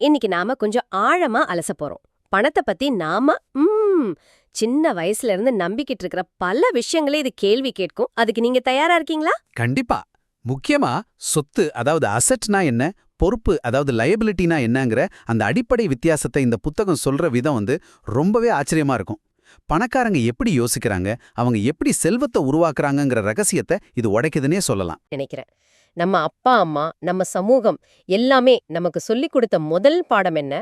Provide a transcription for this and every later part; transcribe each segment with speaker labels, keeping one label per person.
Speaker 1: இன்னைக்கு நாம கொஞ்சம் ஆழமா அலச போறோம். பணத்தை பத்தி நாம சின்ன வயசுல இருந்து நம்பிக்கிட்டு இருக்கிற பல விஷயங்களே இது கேள்வி கேட்கும். அதுக்கு நீங்க தயாரா இருக்கீங்களா?
Speaker 2: கண்டிப்பா. முக்கியமா சொத்து அதாவது அசெட்னா என்ன, பொறுப்பு அதாவது லயபிலிட்டினா என்னங்கிற அந்த அடிப்படை வித்தியாசத்தை இந்த புத்தகம் சொல்ற விதம் ரொம்பவே ஆச்சரியமா இருக்கும். பணக்காரங்க எப்படி யோசிக்கிறாங்க, அவங்க எப்படி செல்வத்தை உருவாக்குறாங்கங்கிற ரகசியத்தை இது உடைக்குதுன்னே சொல்லலாம்.
Speaker 1: நினைக்கிறேன். நம்ம அப்பா அம்மா, நம்ம சமூகம் எல்லாமே நமக்கு சொல்லிக் கொடுத்த முதல் பாடம் என்ன?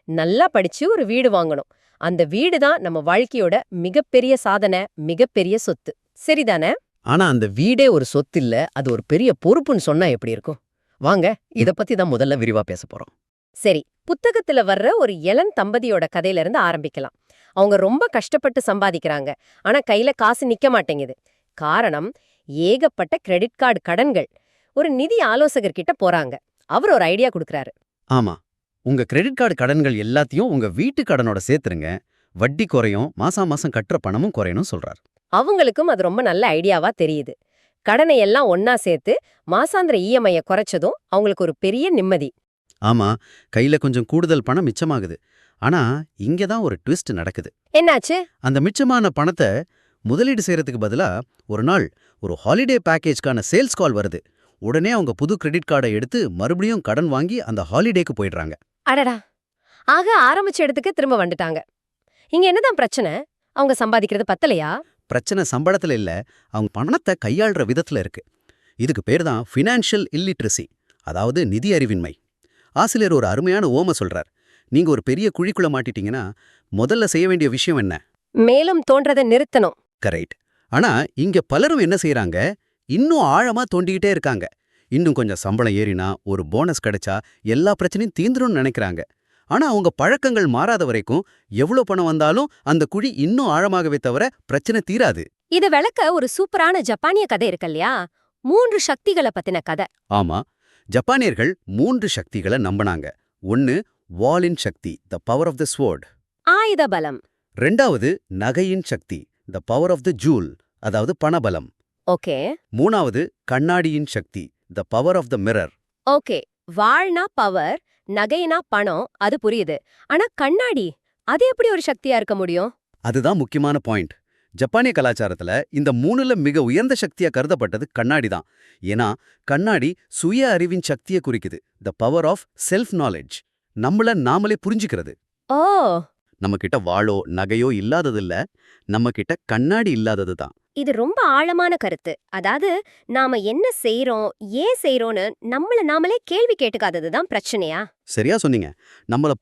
Speaker 1: நல்லா படிச்சு ஒரு வீடு வாங்கணும். அந்த வீடு தான் நம்ம வாழ்க்கையோட மிகப்பெரிய சாதனை, மிகப்பெரிய சொத்து. சரிதானே?
Speaker 3: ஆனா அந்த வீடே ஒரு சொத்து இல்ல, அது ஒரு பெரிய பொறுப்புன்னு சொன்னா எப்படி இருக்கும்? வாங்க, இத பத்தி தான் முதல்ல விரிவா பேச போறோம்.
Speaker 1: சரி, புத்தகத்துல வர்ற ஒரு இளம் தம்பதியோட கதையில இருந்து ஆரம்பிக்கலாம். அவங்க ரொம்ப கஷ்டப்பட்டு சம்பாதிக்கிறாங்க. ஆனா கையில காசு நிக்க மாட்டேங்குது. காரணம், ஏகப்பட்ட கிரெடிட் கார்டு கடன்கள். ஒரு நிதி ஆலோசகர் கிட்ட போறாங்க. அவர் ஒரு ஐடியா கொடுக்கறாரு.
Speaker 3: ஆமா, உங்க கிரெடிட் கார்டு கடன்கள் எல்லாத்தையும் உங்க வீட்டு கடனோட சேர்த்துருங்க. வட்டி குறையும், மாசம் மாசம் கட்டுற பணமும் குறையணும் சொல்றாரு.
Speaker 1: அவங்களுக்கும் அது ரொம்ப நல்ல ஐடியாவா தெரியுது. கடனை எல்லாம் ஒன்னா சேர்த்து மாசாந்திர இஎம்ஐ குறைச்சதும் அவங்களுக்கு ஒரு பெரிய நிம்மதி.
Speaker 3: ஆமா, கையில கொஞ்சம் கூடுதல் பணம் மிச்சமாகுது. ஆனா இங்க தான் ஒரு ட்விஸ்ட் நடக்குது.
Speaker 1: என்னாச்சு?
Speaker 3: அந்த மிச்சமான பணத்தை முதலீடு செய்யறதுக்கு பதிலா ஒரு நாள் ஒரு ஹாலிடே பேக்கேஜ்க்கான சேல்ஸ் கால் வருது. உடனே அவங்க புது கிரெடிட் கார்டை எடுத்து மறுபடியும் கடன் வாங்கி அந்த ஹாலிடேக்கு போயிடுறாங்க.
Speaker 1: அடடா, ஆக ஆரம்பிச்ச இடத்துக்கு திரும்ப வந்துட்டாங்க. இங்க என்னதான் பிரச்சனை? அவங்க சம்பாதிக்கிறது பத்தலையா?
Speaker 3: பிரச்சனை சம்பளத்துல இல்ல, அவங்க பணத்தை கையாள்ற விதத்துல இருக்கு. இதுக்கு பேர் தான் ஃபினான்ஷியல் இல்லிட்ரசி, அதாவது நிதி அறிவின்மை. ஆசிரியர் ஒரு அருமையான ஓம சொல்றார். நீங்க ஒரு பெரிய குழிக்குள்ள மாட்டிட்டீங்கன்னா முதல்ல செய்ய வேண்டிய விஷயம் என்ன?
Speaker 1: மேலும் தோன்றதை நிறுத்தணும்.
Speaker 3: கரெக்ட். ஆனா இங்க பலரும் என்ன செய்யறாங்க, இன்னும் ஆழமா தோண்டிக்கிட்டே இருக்காங்க. இன்னும் கொஞ்சம் சம்பளம் ஏறினா, ஒரு போனஸ் கிடைச்சா எல்லா பிரச்சனையும் தீந்துரும்னு நினைக்கிறாங்க. ஆனா அவங்க பழக்கங்கள் மாறாத வரைக்கும் எவ்வளவு பணம் வந்தாலும் அந்த குழி இன்னும் ஆழமாகவே தவிர பிரச்சனை தீராது.
Speaker 1: இத விளக்க ஒரு சூப்பரான ஜப்பானிய கதை இருக்கு இல்லையா? 3 சக்திகளை பத்தின கதை.
Speaker 3: ஆமா, ஜப்பானியர்கள் 3 சக்திகளை நம்பினாங்க. ஒன்னு வாளின் சக்தி, the power of the sword.
Speaker 1: ஆயுத பலம்.
Speaker 3: ரெண்டாவது நகையின் சக்தி, the power of the jewel, அதாவது பணபலம்.
Speaker 1: ஓகே.
Speaker 3: மூணாவது கண்ணாடியின் சக்தி, the power of the mirror.
Speaker 1: Okay, வாழ்னா பவர், நகைனா பணம், அது புரியுது. ஆனா கண்ணாடி, அது எப்படி ஒரு சக்தியா இருக்க முடியும்?
Speaker 3: அதுதான் முக்கியமான பாயிண்ட். ஜப்பானிய கலாச்சாரத்துல இந்த 3ல மிக உயர்ந்த சக்தியா கருதப்பட்டது கண்ணாடி தான். ஏன்னா கண்ணாடி சுய அறிவின் சக்தியை குறிக்குது, the power of self knowledge. நம்மள நாமளே புரிஞ்சுக்கிறது.
Speaker 1: ஓ,
Speaker 3: நம்ம கிட்ட வாளோ நகையோ இல்லாதது இல்ல, நம்ம கிட்ட கண்ணாடி இல்லாதது தான்.
Speaker 1: இது ரொம்ப ஆழமான கருத்து. அதாவது நாம என்ன செய்றோம், ஏன் செய்றோம்னு நம்மள நாமளே கேள்வி கேட்டுக்காதது தான் பிரச்சனையா?
Speaker 3: சரியா சொன்னீங்க.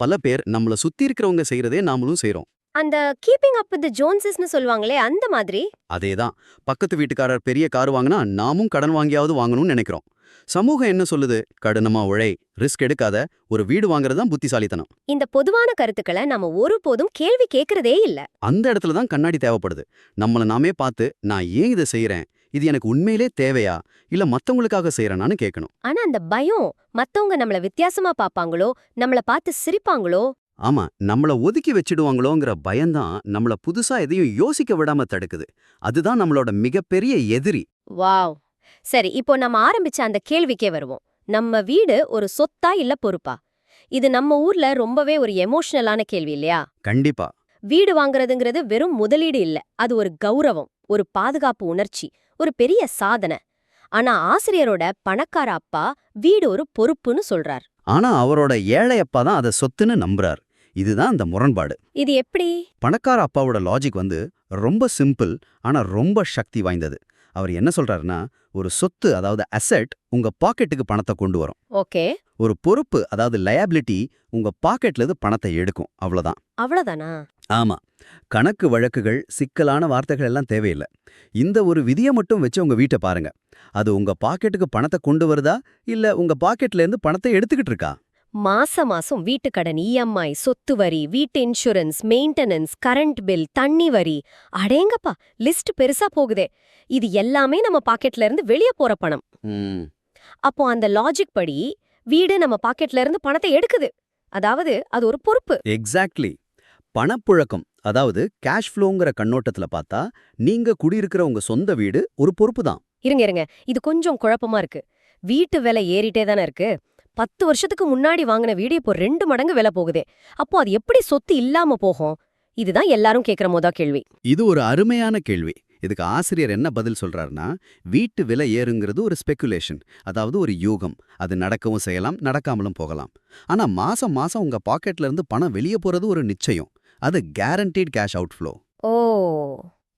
Speaker 3: பல பேர் நம்மள சுத்தி இருக்கிறவங்க செய்யறதே நாமளும் செய்றோம்.
Speaker 1: அந்த கீப்பிங் அப் வித் தி ஜோன்சஸ்னு சொல்வாங்களே, அந்த மாதிரி.
Speaker 3: அதேதான். பக்கத்து வீட்டுக்காரர் பெரிய கார் வாங்கினா நாமும் கடன் வாங்கியாவது வாங்கணும்னு நினைக்கிறோம். சமூகம் என்ன சொல்லுது? கடினமா உழை, ரிஸ்க் எடுக்காத, ஒரு வீடு வாங்குறது தான் புத்திசாலித்தனம்.
Speaker 1: இந்த பொதுவான கருத்துக்களை நாம ஒருபோதும் கேள்வி கேட்கறதே இல்ல.
Speaker 3: அந்த இடத்துல தான் கண்ணாடி தேவைப்படுது. நம்மள நாமே பார்த்து, நான் ஏன் இதை செய்யறேன், இது எனக்கு உண்மையிலே தேவையா, இல்ல மத்தவங்களுக்காக செய்யறேனான்னு கேட்கணும்.
Speaker 1: ஆனா அந்த பயம், மத்தவங்க நம்மள வித்தியாசமா பாப்பாங்களோ, நம்மள பார்த்து சிரிப்பாங்களோ,
Speaker 3: ஆமா, நம்மள ஒதுக்கி வச்சிடுவாங்களோங்கிற பயம்தான் நம்மள புதுசா எதையும் யோசிக்க விடாம தடுக்குது. அதுதான் நம்மளோட மிகப்பெரிய எதிரி.
Speaker 1: வாவ். சரி, இப்போ நம்ம ஆரம்பிச்ச அந்த கேள்விக்கே வருவோம். நம்ம வீடு ஒரு சொத்தா இல்ல பொறுப்பா? இது நம்ம ஊர்ல ரொம்பவே ஒரு எமோஷனலான கேள்வி இல்லையா?
Speaker 3: கண்டிப்பா.
Speaker 1: வீடு வாங்குறதுங்கிறது வெறும் முதலீடு இல்ல. அது ஒரு கௌரவம், ஒரு பாதுகாப்பு உணர்ச்சி, ஒரு பெரிய சாதனை. ஆனா ஆசிரியரோட பணக்கார அப்பா வீடு ஒரு பொறுப்புன்னு சொல்றார்.
Speaker 3: ஆனா அவரோட ஏழை அப்பா தான் அதை சொத்துன்னு நம்புறார். இதுதான் அந்த முரண்பாடு.
Speaker 1: இது எப்படி?
Speaker 3: பணக்கார அப்பாவோட லாஜிக் ரொம்ப சிம்பிள், ஆனா ரொம்ப சக்தி வாய்ந்தது. அவர் என்ன சொல்றாருன்னா, ஒரு சொத்து அதாவது அசெட் உங்க பாக்கெட்டுக்கு பணத்தை கொண்டு வரும்.
Speaker 1: ஓகே.
Speaker 3: ஒரு பொறுப்பு அதாவது லயபிலிட்டி உங்க பாக்கெட்ல இருந்து பணத்தை எடுக்கும். அவ்வளவுதான்.
Speaker 1: அவ்வளவுதானா?
Speaker 3: ஆமா, கணக்கு வழக்குகள் சிக்கலான வார்த்தைகள் எல்லாம் தேவையில்லை. இந்த ஒரு விதியை மட்டும் வச்சு உங்க வீட்டை பாருங்க. அது உங்க பாக்கெட்டுக்கு பணத்தை கொண்டு வருதா, இல்ல உங்க பாக்கெட்ல இருந்து பணத்தை எடுத்துக்கிட்டு இருக்கா?
Speaker 1: மாசம் மாசம் வீட்டுக்கடன், இஎம்ஐ, சொத்து வரி, வீட்டு இன்சூரன்ஸ், மெயின்டெனன்ஸ், கரண்ட் பில், தண்ணி வரி, அடேங்கப்பா, லிஸ்ட் பெருசா போகுதே. இது எல்லாமே நம்ம பாக்கெட்ல இருந்து வெளியே போற பணம். அப்போ அந்த லாஜிக் படி வீடு நம்ம பாக்கெட்ல இருந்து பணத்தை எடுக்குது. அதாவது அது ஒரு பொறுப்பு.
Speaker 3: எக்ஸாக்ட்லி. பணப்புழக்கம் அதாவது கேஷ் ஃப்ளோங்கிற கண்ணோட்டத்துல பார்த்தா நீங்க குடியிருக்கிற உங்க சொந்த வீடு ஒரு பொறுப்பு தான்.
Speaker 1: இருங்க, இது கொஞ்சம் குழப்பமா இருக்கு. வீட்டு விலை ஏறிட்டே தானே இருக்கு. 10 வருஷத்துக்கு முன்னாடி வாங்கின வீடு இப்போ 2 மடங்கு விலை போகுதே. அப்போ அது எப்படி சொத்து இல்லாம போகும்? இதுதான் எல்லாரும் கேக்குற கேள்வி.
Speaker 3: இது ஒரு அருமையான கேள்வி. இதுக்கு ஆசிரியர் என்ன பதில் சொல்றாருன்னா, வீட்டு விலை ஏறுங்கிறது ஒரு ஸ்பெகுலேஷன், அதாவது ஒரு யூகம். அது நடக்கவும் செய்யலாம், நடக்காமலும் போகலாம். ஆனா மாசம் மாசம் உங்க பாக்கெட்ல இருந்து பணம் வெளியே போறது ஒரு நிச்சயம். அது கேரண்டீட் கேஷ் அவுட்ஃப்ளோ.
Speaker 1: ஓ,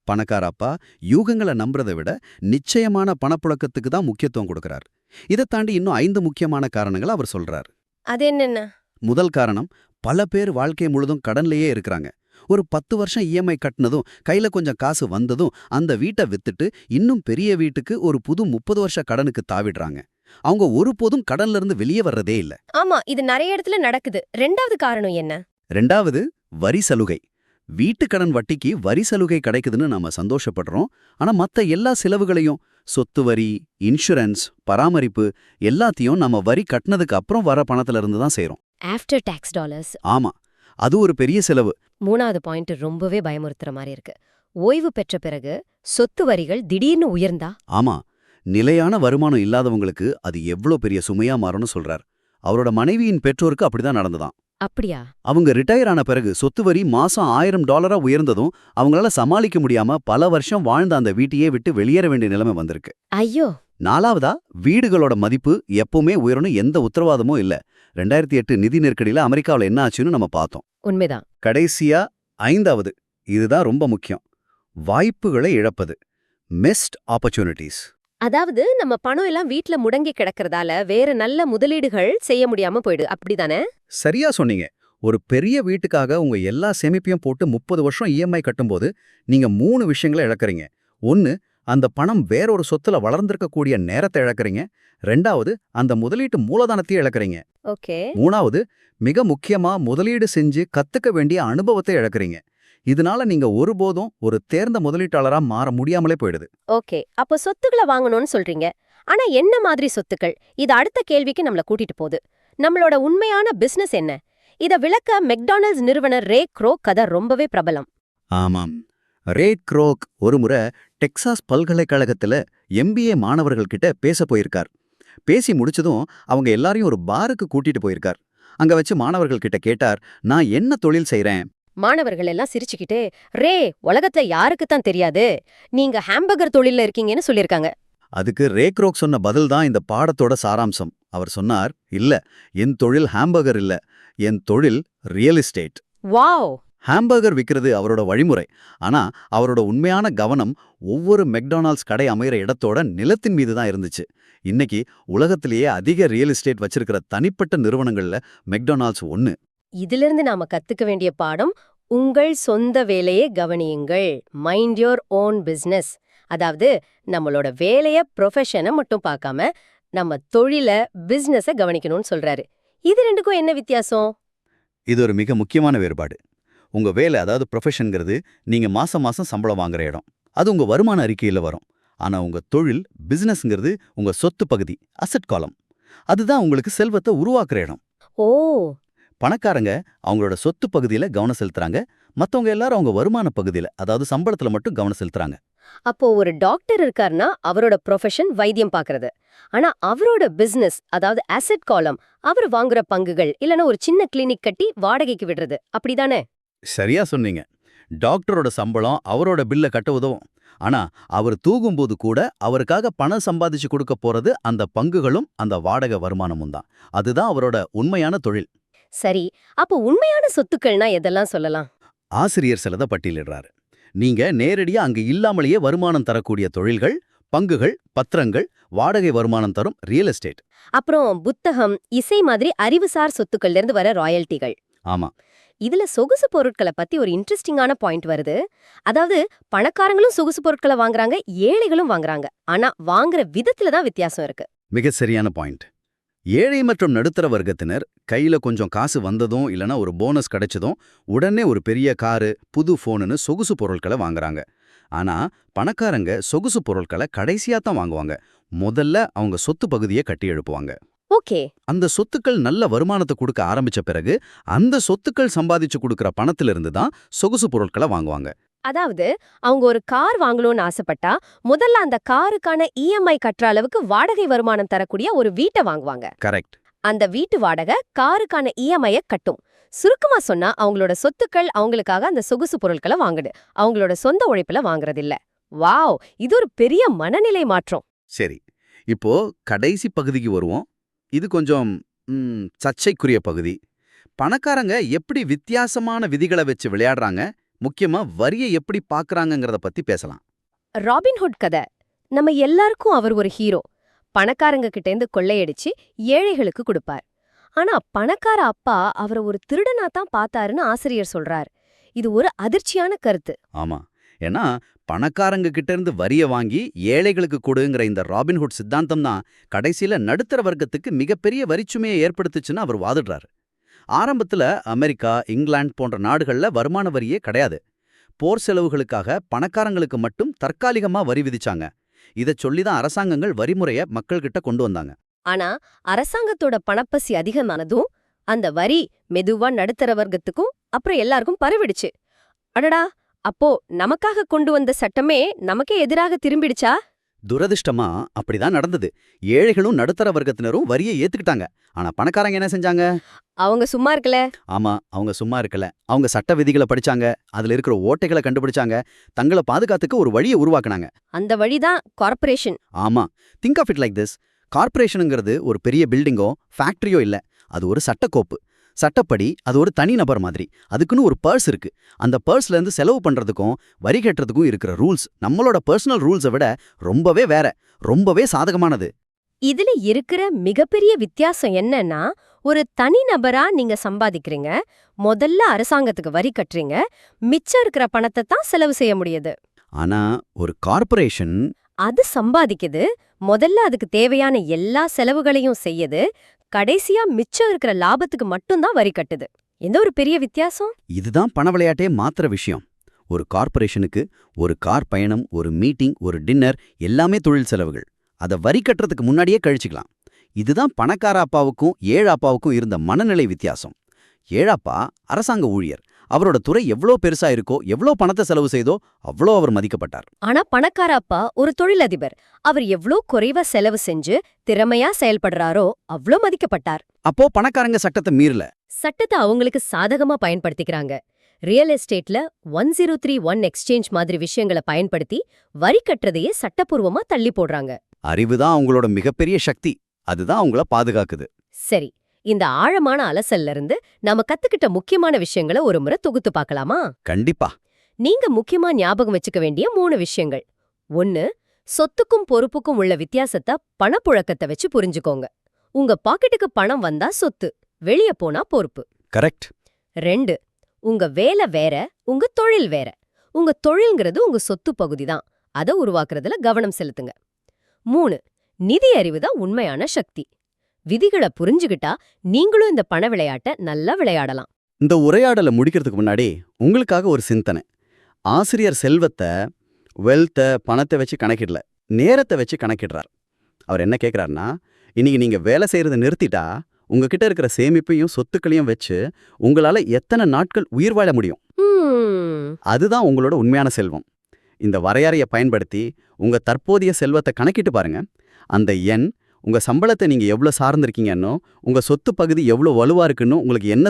Speaker 3: பணக்கார அப்பா யூகங்களை நம்புறதை விட நிச்சயமான பணப்புழக்கத்துக்கு தான் முக்கியத்துவம் கொடுக்கறார். இதை தாண்டி இன்னும் 5 முக்கியமான காரணங்களை அவர் சொல்றார்.
Speaker 1: அது என்னென்ன?
Speaker 3: முதல் காரணம், பல பேர் வாழ்க்கை முழுதும் கடன்லயே இருக்கிறாங்க. ஒரு 10 வருஷம் இஎம்ஐ கட்டினதும் கையில கொஞ்சம் காசு வந்ததும் அந்த வீட்டை வித்துட்டு இன்னும் பெரிய வீட்டுக்கு ஒரு புது 30 வருஷ கடனுக்கு தாவிடுறாங்க. அவங்க ஒருபோதும் கடன்ல இருந்து வெளியே வர்றதே இல்ல.
Speaker 1: ஆமா, இது நிறைய இடத்துல நடக்குது. 2வது காரணம் என்ன?
Speaker 3: ரெண்டாவது, வரி சலுகை. வீட்டு கடன் வட்டிக்கு வரி சலுகை கிடைக்குதுன்னு நாம சந்தோஷப்படுறோம். ஆனா மத்த எல்லா செலவுகளையும், சொத்து வரி, இன்சூரன்ஸ், பராமரிப்பு எல்லாத்தையும் நம்ம வரி கட்டினதுக்கு அப்புறம் வர பணத்துல இருந்து தான் செய்றோம்.
Speaker 1: After tax dollars.
Speaker 3: ஆமா, அது ஒரு பெரிய செலவு.
Speaker 1: 3வது பாயிண்ட் ரொம்பவே பயமுறுத்துற மாதிரி இருக்கு. ஓய்வு பெற்ற பிறகு சொத்து வரிகள் திடீர்னு உயர்ந்தா?
Speaker 3: ஆமா, நிலையான வருமானம் இல்லாதவங்களுக்கு அது எவ்ளோ பெரிய சுமையா மாறும்னு சொல்றார். அவரோட மனைவியின் பெற்றோருக்கு அப்படிதான் நடந்ததாம்.
Speaker 1: அப்படியா? அவங்க
Speaker 3: அவங்க ரிட்டையர் ஆன பிறகு சொத்து வரி மாசம் $1000 உயர்ந்ததும் அவங்களால சமாளிக்க முடியாம பல வருஷம் வாழ்ந்த அந்த வீட்டையே விட்டு வெளியேற வேண்டிய நிலைமை வந்திருக்கு.
Speaker 1: ஐயோ.
Speaker 3: 4வதா, வீடுகளோட மதிப்பு எப்பவுமே உயரணும் எந்த உத்தரவாதமும் இல்ல. 2008 நிதி நெருக்கடியில அமெரிக்காவுல என்ன ஆச்சுன்னு நம்ம பார்த்தோம்.
Speaker 1: உண்மைதான்.
Speaker 3: கடைசியா 5வது, இதுதான் ரொம்ப முக்கியம், வாய்ப்புகளை இழப்பது. Mist opportunities.
Speaker 1: அதாவது நம்ம பணம் எல்லாம் வீட்ல முடங்கி கிடக்கறதால வேற நல்ல முதலீடுகள் செய்ய முடியாம போயிடு, அப்படிதானே?
Speaker 3: சரியா சொன்னீங்க. ஒரு பெரிய வீட்டுக்காக உங்க எல்லா சேமிப்பையும் போட்டு 30 வருஷம் இஎம்ஐ கட்டும்போது நீங்க 3 விஷயங்களை இழக்கறீங்க. 1, அந்த பணம் வேறொரு சொத்துல வளர்ந்திருக்கக்கூடிய நேரத்தை இழக்கறீங்க. 2வது, அந்த முதலீட்டு மூலதனத்தையே இழக்கறீங்க.
Speaker 1: ஓகே.
Speaker 3: 3வது, மிக முக்கியமா முதலீடு செஞ்சு கத்துக்க வேண்டிய அனுபவத்தை இழக்கறீங்க. இதனால நீங்க ஒருபோதும் ஒரு தேர்ந்த முதலீட்டாளரா மாற முடியாமலே போயிடுது.
Speaker 1: ஓகே, அப்போ சொத்துக்களை வாங்கணும்னு சொல்றீங்க. ஆனா என்ன மாதிரி சொத்துக்கள்? இது அடுத்த கேள்விக்கு நம்மள கூட்டிட்டு போகுது. நம்மளோட உண்மையான பிசினஸ் என்ன? இத விளக்க மெக்டானல்ட்ஸ் நிறுவனர் ரே க்ரோக் கதை ரொம்பவே பிரபலம்.
Speaker 3: ஆமாம், ரே க்ரோக் ஒருமுறை டெக்சாஸ் பல்கலைக்கழகத்துல MBA மாணவர்கள் கிட்ட பேச போயிருக்கார். பேசி முடிச்சதும் அவங்க எல்லாரையும் ஒரு பாருக்கு கூட்டிட்டு போயிருக்கார். அங்க வச்சு மாணவர்கள் கிட்ட கேட்டார், நான் என்ன தொழில் செய்றேன்?
Speaker 1: மாணவர்கள் எல்லாம் சிரிச்சுக்கிட்டே, ரே, உலகத்துல யாருக்கு தான் தெரியாது, நீங்க ஹாம்பர்கர் தொழில்ல இருக்கீங்கன்னு சொல்லிருக்காங்க.
Speaker 3: அதுக்கு ரே க்ரோக் சொன்ன பதில் தான் இந்த பாடத்தோட சாராம்சம். அவர் சொன்னார், இல்ல, என் தொழில் ஹாம்பர்கர் இல்ல, என் தொழில் ரியல் எஸ்டேட்.
Speaker 1: வாவ்.
Speaker 3: ஹாம்பர்கர் விற்கிறது அவரோட வழிமுறை. ஆனா அவரோட உண்மையான கவனம் ஒவ்வொரு மெக்டானல்ட்ஸ் கடை அமைகிற இடத்தோட நிலத்தின் மீது தான் இருந்துச்சு. இன்னைக்கு உலகத்திலேயே அதிக ரியல் எஸ்டேட் வச்சிருக்கிற தனிப்பட்ட நிறுவனங்கள்ல மெக்டானல்ட்ஸ் ஒன்னு.
Speaker 1: இதிலிருந்து நாம கத்துக்க வேண்டிய பாடம், உங்கள் சொந்த வேலையை கவனியுங்கள். Mind your own business. அதாவது நம்மளோட வேலைய, ப்ரொஃபஷனை மட்டும் பார்க்காம நம்ம தொழில, பிசினஸ கவனிக்கணும்னு சொல்றாரு. இது ரெண்டுக்கும் என்ன வித்தியாசம்?
Speaker 3: இது ஒரு மிக முக்கியமான வேறுபாடு. உங்க வேலை, அதாவது ப்ரொஃபஷன்ங்கிறது நீங்க மாசம் மாசம் சம்பளம் வாங்குற இடம். அது உங்க வருமான அறிக்கையில வரும். ஆனா உங்க தொழில், பிசினஸ்ங்கிறது உங்க சொத்து பகுதி, அசெட் காலம். அதுதான் உங்களுக்கு செல்வத்தை உருவாக்குற இடம்.
Speaker 1: ஓ.
Speaker 3: பணக்காரங்க அவங்களோட சொத்து பகுதியில கவனம் செலுத்துறாங்க. மத்தவங்க எல்லாரும் அவங்க வருமான பகுதியில, அதாவது சம்பளத்துல மட்டும் கவனம் செலுத்துறாங்க.
Speaker 1: அப்போ ஒரு டாக்டர் இருக்காருன்னா அவரோட ப்ரொஃபஷன் வைத்தியம் பார்க்கறது. ஆனா அவரோட பிசினஸ், அதாவது அசெட் காலம், அவர் வாங்குற பங்குகள், இல்லனா ஒரு சின்ன கிளினிக் கட்டி வாடகைக்கு விடுறது, அப்படிதானே?
Speaker 3: சரியா சொன்னீங்க. டாக்டரோட சம்பளம் அவரோட பில்ல கட்ட உதவும். ஆனா அவர் தூங்கும்போது கூட அவருக்காக பணம் சம்பாதிச்சு கொடுக்க போறது அந்த பங்குகளும் அந்த வாடகை வருமானமும் தான். அதுதான் அவரோட உண்மையான தொழில்.
Speaker 1: சரி, அப்போ உண்மையான சொத்துக்கள்னா எதெல்லாம் சொல்லலாம்?
Speaker 3: ஆசிரியர் சிலதை பட்டியலிடுறாரு. நீங்க நேரடியா அங்க இல்லாமலேயே வருமானம் தரக்கூடிய தொழில்கள், பங்குகள், பத்திரங்கள், வாடகை வருமானம் தரும் ரியல் எஸ்டேட்.
Speaker 1: அப்புறம் புத்தகம், இசை மாதிரி அறிவுசார் சொத்துக்கள்ல இருந்து வர ராயல்ட்டிகள்.
Speaker 3: ஆமா,
Speaker 1: இதுல சொகுசு பொருட்களை பத்தி ஒரு இன்ட்ரெஸ்டிங்கான பாயிண்ட் வருது. அதாவது பணக்காரங்களும் சொகுசு பொருட்களை வாங்குறாங்க, ஏழைகளும் வாங்குறாங்க. ஆனா வாங்குற விதத்துல தான் வித்தியாசம் இருக்கு.
Speaker 3: மிக சரியான பாயிண்ட். ஏழை மற்றும் நடுத்தர வர்க்கத்தினர் கையில கொஞ்சம் காசு வந்ததும் இல்லனா ஒரு போனஸ் கிடைச்சதும் உடனே ஒரு பெரிய காரு, புது போனுன்னு சொகுசு பொருட்களை வாங்குறாங்க. ஆனா பணக்காரங்க சொகுசு பொருட்களை கடைசியா தான் வாங்குவாங்க. முதல்ல அவங்க சொத்து பகுதியை கட்டி எழுப்புவாங்க.
Speaker 1: ஓகே.
Speaker 3: அந்த சொத்துக்கள் நல்ல வருமானத்தை கொடுக்க ஆரம்பிச்ச பிறகு அந்த சொத்துக்கள் சம்பாதிச்சு கொடுக்கற பணத்திலிருந்து தான் சொகுசு பொருட்களை வாங்குவாங்க.
Speaker 1: அதாவது அவங்க ஒரு கார் வாங்கணும்னு ஆசைப்பட்டா முதல்ல அந்த காருக்கான இஎம்ஐ கட்டுற அளவுக்கு வாடகை வருமானம் தரக்கூடிய ஒரு வீட்டை வாங்குவாங்க.
Speaker 3: கரெக்ட்.
Speaker 1: அந்த வீட்டு வாடகை காருக்கான இஎம்ஐ கட்டும். சுருக்கமா சொன்னா அவங்களோட சொத்துக்கள் அவங்களுக்காக அந்த சொகுசு பொருட்களை வாங்குது, அவங்களோட சொந்த உழைப்புல வாங்குறதில்ல. வாவ், இது ஒரு பெரிய மனநிலை மாற்றம்.
Speaker 3: சரி, இப்போ கடைசி பகுதிக்கு வருவோம். இது கொஞ்சம் சர்ச்சைக்குரிய பகுதி. பணக்காரங்க எப்படி வித்தியாசமான விதிகளை வச்சு விளையாடுறாங்க, முக்கியமா வரியை எப்படி பார்க்கறாங்கங்கறத பத்தி பேசலாம்.
Speaker 1: ராபின்ஹுட் கதை. நம்ம எல்லாருக்கும் அவர் ஒரு ஹீரோ. பணக்காரங்க கிட்டேந்து கொள்ளையடிச்சு ஏழைகளுக்கு கொடுப்பார். ஆனா பணக்கார அப்பா அவரை ஒரு திருடனா தான் பார்த்தாருன்னு ஆசிரியர் சொல்றார். இது ஒரு அதிர்ச்சியான கருத்து.
Speaker 3: ஆமா, ஏன்னா பணக்காரங்க கிட்ட இருந்து வரிய வாங்கி ஏழைகளுக்கு கொடுங்கிற இந்த ராபின்ஹுட் சித்தாந்தம் தான் கடைசியில நடுத்தர வர்க்கத்துக்கு மிகப்பெரிய வரிச்சுமையை ஏற்படுத்துச்சுன்னு அவர் வாதிடுறாரு. ஆரம்பத்துல அமெரிக்கா, இங்கிலாந்து போன்ற நாடுகள்ல வருமான வரியே கிடையாது. போர் செலவுகளுக்காக பணக்காரங்களுக்கு மட்டும் தற்காலிகமா வரி விதிச்சாங்க. இதைச் சொல்லிதான் அரசாங்கங்கள் வரிமுறைய மக்கள்கிட்ட கொண்டு வந்தாங்க.
Speaker 1: ஆனா அரசாங்கத்தோட பணப்பசி அதிகமானதும் அந்த வரி மெதுவா நடுத்தர வர்க்கத்துக்கும் அப்புறம் எல்லாருக்கும் பரவிடுச்சு. அடடா, அப்போ நமக்காக கொண்டு வந்த சட்டமே நமக்கே எதிராக திரும்பிடுச்சா?
Speaker 3: துரதிர்ஷ்டமா அப்படிதான் நடந்தது. ஏழைகளும் நடுத்தர வர்க்கத்தினரும் வரியை ஏத்துக்கிட்டாங்க. ஆனா பணக்காரங்க என்ன செஞ்சாங்க?
Speaker 1: அவங்க சும்மா இருக்கல.
Speaker 3: ஆமா, அவங்க சும்மா இருக்கல. அவங்க சட்ட விதிகளை படிச்சாங்க, அதுல இருக்கிற ஓட்டைகளை கண்டுபிடிச்சாங்க, தங்களை பாதுகாத்துக்க ஒரு வழியை உருவாக்குனாங்க.
Speaker 1: அந்த வழிதான் கார்ப்பரேஷன்.
Speaker 3: ஆமா, think of it like this. கார்ப்பரேஷனுங்கிறது ஒரு பெரிய பில்டிங்கோ ஃபேக்டரியோ இல்ல, அது ஒரு சட்டக்கோப்பு. சட்டப்படி அது ஒரு தனி நபர் மாதிரி. அதுக்குன்னு ஒரு பர்ஸ் இருக்கு. அந்த பர்ஸ்ல இருந்து செலவு பண்றதுக்கும் வரி கட்டுறதுக்கும் இருக்கிற ரூல்ஸ் நம்மளோட பர்சனல் ரூல்ஸை விட ரொம்பவே வேற, ரொம்பவே சாதகமானது.
Speaker 1: இதுல இருக்கிற மிகப்பெரிய வித்தியாசம் என்னன்னா, ஒரு தனி நபரா நீங்க சம்பாதிக்கிறீங்க, முதல்ல அரசாங்கத்துக்கு வரி கட்டுறீங்க, மிச்சம் இருக்கிற பணத்தை தான் செலவு செய்ய முடியுது.
Speaker 3: ஆனா ஒரு கார்ப்பரேஷன்
Speaker 1: அது சம்பாதிக்குது, முதல்ல அதுக்கு தேவையான எல்லா செலவுகளையும் செய்யுது, கடைசியா மிச்சம் இருக்கிற லாபத்துக்கு மட்டும்தான் வரி கட்டுது. எந்த ஒரு பெரிய வித்தியாசம்?
Speaker 3: இதுதான் பண விளையாட்டே மாத்திர விஷயம். ஒரு கார்ப்பரேஷனுக்கு ஒரு கார் பயணம், ஒரு மீட்டிங், ஒரு டின்னர் எல்லாமே தொழில் செலவுகள். அதை வரி கட்டுறதுக்கு முன்னாடியே கழிச்சுக்கலாம். இதுதான் பணக்கார அப்பாவுக்கும் ஏழ அப்பாவுக்கும் இருந்த மனநிலை வித்தியாசம். ஏழப்பா அரசாங்க ஊழியர். அவரோட துறை எவ்வளோ பெருசா இருக்கோ, எவ்வளோ பணத்தை செலவு செய்தோ அவ்வளோ அவர் மதிக்கப்பட்டார்.
Speaker 1: ஆனா பணக்கார அப்பா ஒரு தொழிலதிபர். அவர் எவ்ளோ குறைவா செலவு செஞ்சு திறமையா செயல்படுறாரோ அவ்ளோ மதிக்கப்பட்டார்.
Speaker 3: அப்போ பணக்காரங்க சட்டத்தை மீறல.
Speaker 1: சட்டத்தை அவங்களுக்கு சாதகமா பயன்படுத்திக்கிறாங்க. ரியல் எஸ்டேட்ல 1031 எக்ஸ்சேஞ்ச் மாதிரி விஷயங்களை பயன்படுத்தி வரி கட்டுறதையே சட்டப்பூர்வமா தள்ளி போடுறாங்க.
Speaker 3: அறிவுதான் அவங்களோட மிகப்பெரிய சக்தி. அதுதான் அவங்கள பாதுகாக்குது.
Speaker 1: சரி, இந்த ஆழமான அலசல்ல இருந்து நாம கத்துக்கிட்ட முக்கியமான விஷயங்களை ஒரு முறை தொகுத்து பார்க்கலாமா?
Speaker 3: கண்டிப்பா.
Speaker 1: நீங்க முக்கியமா ஞாபகம் வச்சுக்க வேண்டிய 3 விஷயங்கள். 1, சொத்துக்கும் பொறுப்புக்கும் உள்ள வித்தியாசத்தை பணப்புழக்கத்தை வச்சு புரிஞ்சுக்கோங்க. உங்க பாக்கெட்டுக்கு பணம் வந்தா சொத்து, வெளிய போனா பொறுப்பு.
Speaker 3: கரெக்ட்.
Speaker 1: 2, உங்க வேலை வேற, உங்க தொழில் வேற. உங்க தொழில்ங்கிறது உங்க சொத்து பகுதி தான், அதை உருவாக்குறதுல கவனம் செலுத்துங்க. 3, நிதி அறிவு தான் உண்மையான சக்தி. விதிகளை புரிஞ்சுகிட்டா நீங்களும் இந்த பண விளையாட்டை நல்லா விளையாடலாம்.
Speaker 3: இந்த உரையாடலை முடிக்கிறதுக்கு முன்னாடி உங்களுக்காக ஒரு சிந்தனை. ஆசிரியர் செல்வத்தை, வெல்த்தை, பணத்தை வச்சு கணக்கிடல, நேரத்தை வச்சு கணக்கிடுறார். அவர் என்ன கேட்குறாருன்னா, இன்னைக்கு நீங்க வேலை செய்யறதை நிறுத்திட்டா உங்ககிட்ட இருக்கிற சேமிப்பையும் சொத்துக்களையும் வச்சு உங்களால எத்தனை நாட்கள் உயிர் வாழ முடியும்? அதுதான் உங்களோட உண்மையான செல்வம். இந்த வரையறையை பயன்படுத்தி உங்க தற்போதைய செல்வத்தை கணக்கிட்டு பாருங்க. அந்த எண் உங்க சம்பளத்தை நீங்க எவ்வளவு சார்ந்திருக்கீங்கன்னோ, உங்க சொத்து பகுதி எவ்வளவு வலுவா இருக்குன்னு உங்களுக்கு என்ன